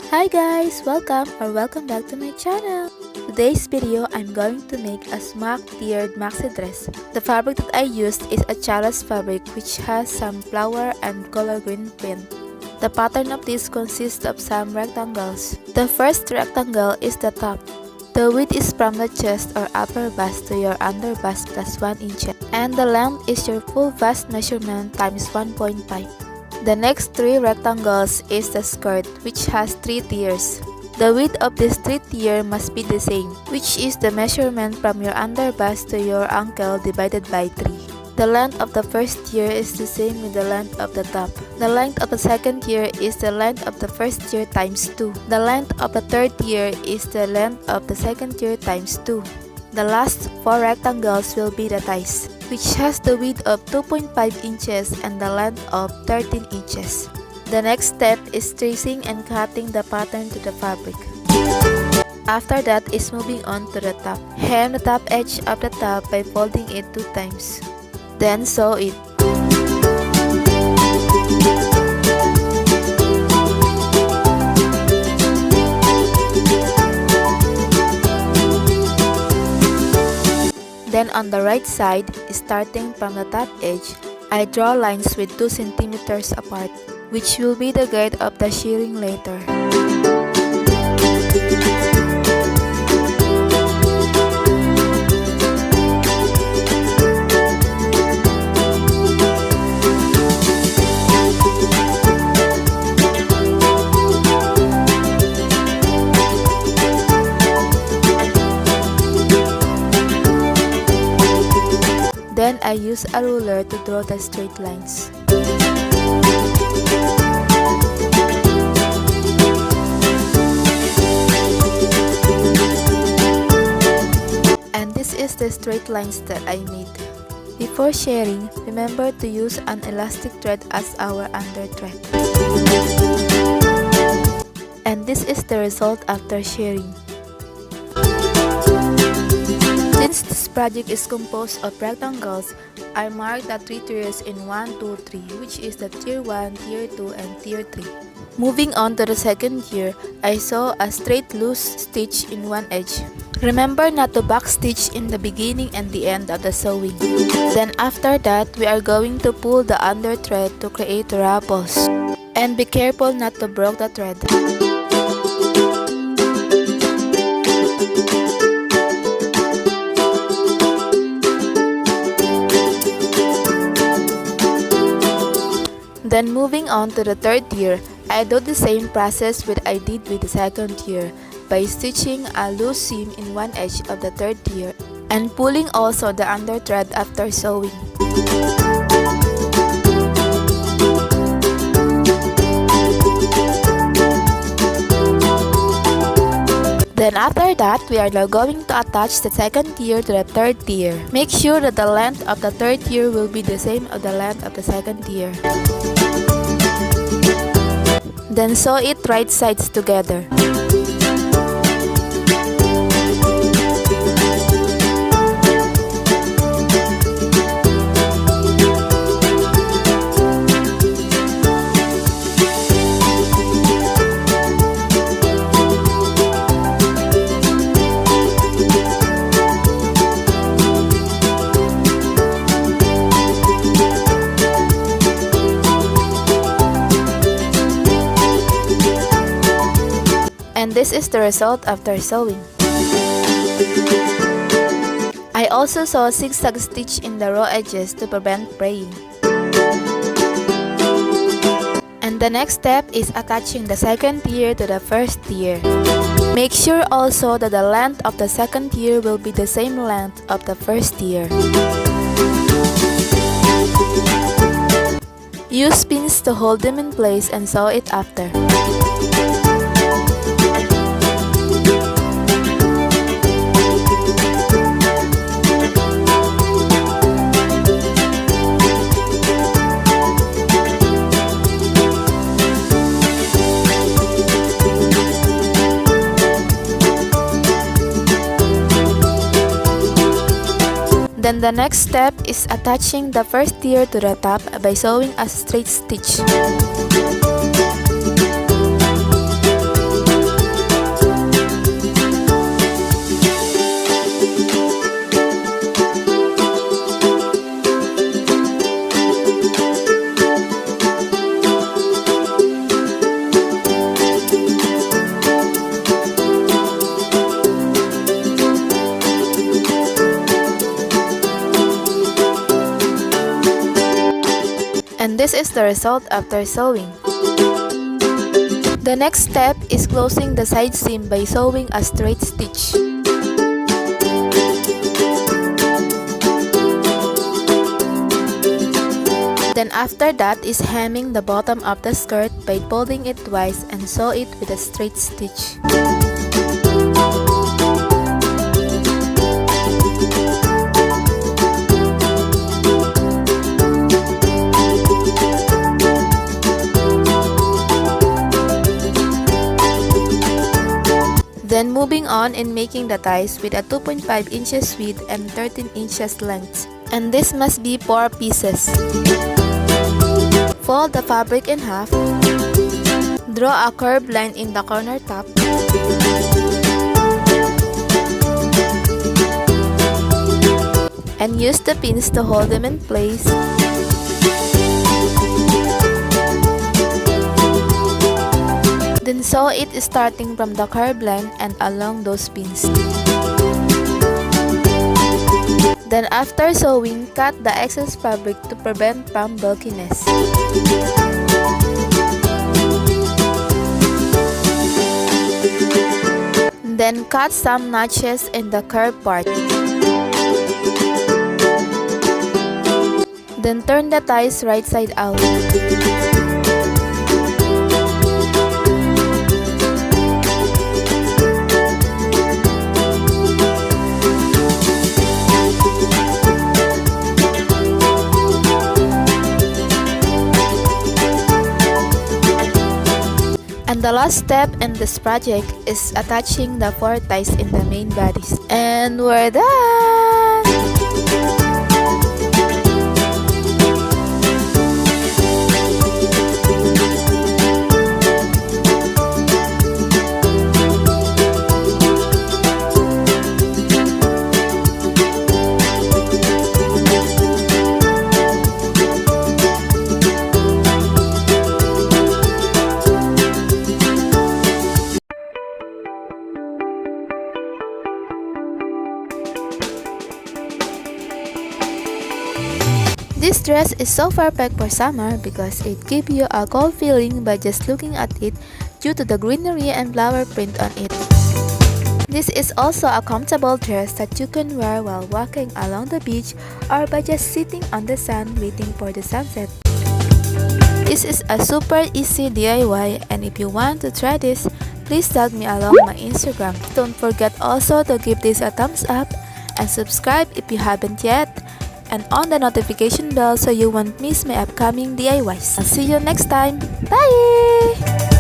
Hi guys! Welcome back to my channel! Today's video, I'm going to make a Smock tiered maxi dress. The fabric that I used is a charas fabric which has some flower and color green print. The pattern of this consists of some rectangles. The first rectangle is the top. The width is from the chest or upper bust to your under bust plus 1 inch, and the length is your full bust measurement times 1.5. The next 3 rectangles is the skirt, which has 3 tiers. The width of this 3 tier must be the same, which is the measurement from your under bust to your ankle divided by 3. The length of the first tier is the same with the length of the top. The length of the second tier is the length of the first tier times 2. The length of the third tier is the length of the second tier times 2. The last 4 rectangles will be the thighs, which has the width of 2.5 inches and the length of 13 inches. The next step is tracing and cutting the pattern to the fabric. After that is moving on to the top. Hem the top edge of the top by folding it 2 times. Then sew it. Then on the right side, starting from the top edge, I draw lines with 2 centimeters apart, which will be the guide of the shirring later. Then I use a ruler to draw the straight lines. And this is the straight lines that I made. Before shirring, remember to use an elastic thread as our under thread. And this is the result after shirring. Since this project is composed of rectangles, I marked the 3 tiers in 1, 2, 3, which is the tier 1, tier 2, and tier 3. Moving on to the second tier, I sew a straight loose stitch in one edge. Remember not to backstitch in the beginning and the end of the sewing. Then after that, we are going to pull the under thread to create ruffles. And be careful not to break the thread. Then moving on to the third tier, I do the same process what I did with the second tier by stitching a loose seam in one edge of the third tier and pulling also the under thread after sewing. Then after that, we are now going to attach the second tier to the third tier. Make sure that the length of the third tier will be the same as the length of the second tier. Then sew it right sides together. And this is the result after sewing. I also sew a zigzag stitch in the raw edges to prevent fraying. And the next step is attaching the second tier to the first tier. Make sure also that the length of the second tier will be the same length of the first tier. Use pins to hold them in place and sew it after. Then the next step is attaching the first tier to the top by sewing a straight stitch. This is the result after sewing. The next step is closing the side seam by sewing a straight stitch. Then after that is hemming the bottom of the skirt by folding it twice and sew it with a straight stitch. Then moving on and making the ties with a 2.5 inches width and 13 inches length. And this must be 4 pieces. Fold the fabric in half. Draw a curved line in the corner top. And use the pins to hold them in place. Then sew it starting from the curved line and along those pins. Then after sewing, cut the excess fabric to prevent from bulkiness. Then cut some notches in the curved part. Then turn the ties right side out. And the last step in this project is attaching the 4 ties in the main bodies. And we're done! This dress is so perfect for summer because it gives you a cold feeling by just looking at it due to the greenery and flower print on it. This is also a comfortable dress that you can wear while walking along the beach or by just sitting on the sun waiting for the sunset. This is a super easy DIY, and if you want to try this, please tag me along my Instagram. Don't forget also to give this a thumbs up and subscribe if you haven't yet, and on the notification bell so you won't miss my upcoming DIYs. I'll see you next time. Bye!